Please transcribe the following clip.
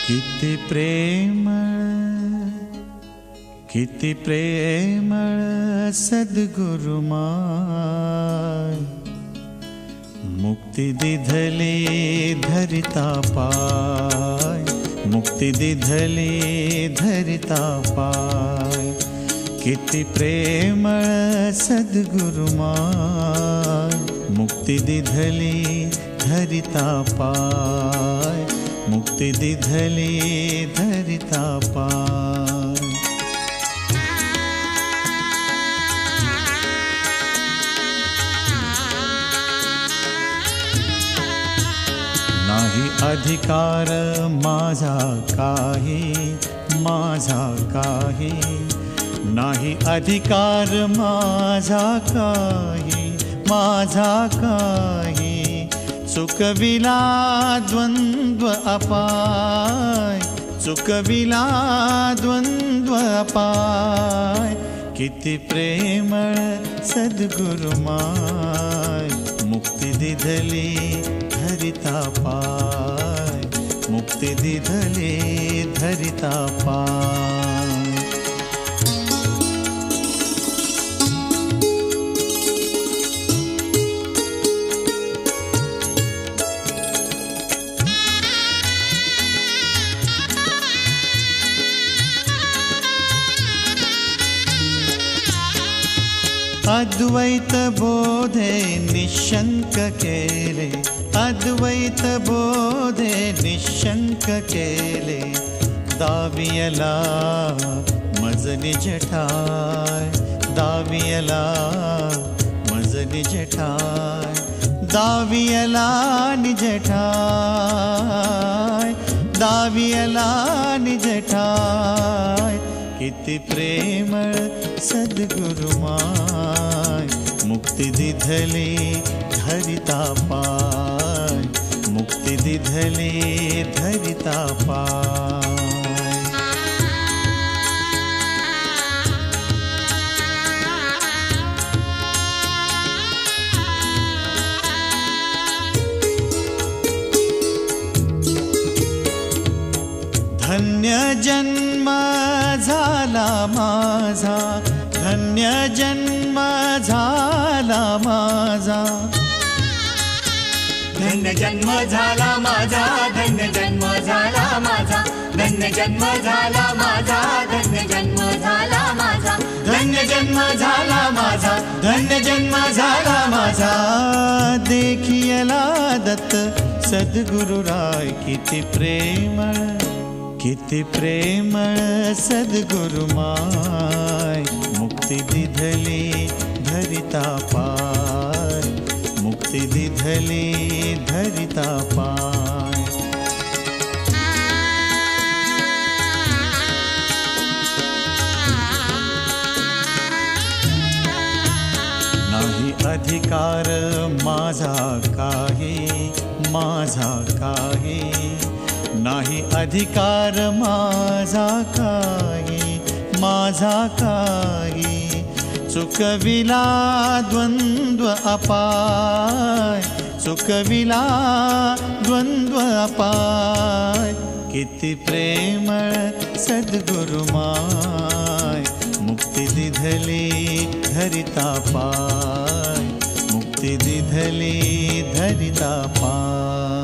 किती प्रेमळ सद्गुरु माय, मुक्ती दिधली धरिता पाय, मुक्ती दिधली धरिता पाय। किती प्रेमळ सद्गुरु माय, मुक्ती दिधली धरिता पाय, मुक्ती दिधली धरिता पाय। नाही अधिकार माझा काही, माझा काही, नाही अधिकार माझा काही, माझा काही। चुकविला द्वंद्व अपाय, चुकविला द्वंद्व अपाय। किती प्रेमळ सद्गुरु माय, मुक्ती दिधली धरिता पाय, मुक्ती दिधली धरिता पाय। अद्वैत बोधे निशंक केले, अद्वैत बोधे निशंक केले। दावियला मजली जठाय, दावियला मजली जठाय, दावियला निजठाय, दावियला निजठाय। किती प्रेमळ सद्गुरु माय, मुक्ती दिधली धरिता पाय, मुक्ती दिधली धरिता पाय। धन्य जन्म झाला माझा, धन्य जन्म झाला माझा, धन्य जन्म झाला माझा, धन्य जन्म झाला माझा, धन्य जन्म झाला माझा, धन्य जन्म झाला माझा, धन्य जन्म झाला माझा, धन्य जन्म झाला माझा। देखियला दत्त सद्गुरु राय, किती प्रेमळ, किती प्रेमळ सद्गुरु माय, मुक्ती दिधली धरिता पाय, मुक्ती दिधली धरिता पाय। नाही अधिकार माझा काही, माझा काही, नाही अधिकार माझा काही, माझा काही। चुकविला द्वंद्व अपाय, चुकविला द्वंद्व अपाय। किती प्रेमळ सद्गुरु माय, मुक्ती दिधली धरिता पाय, मुक्ती दिधली धरिता पाय।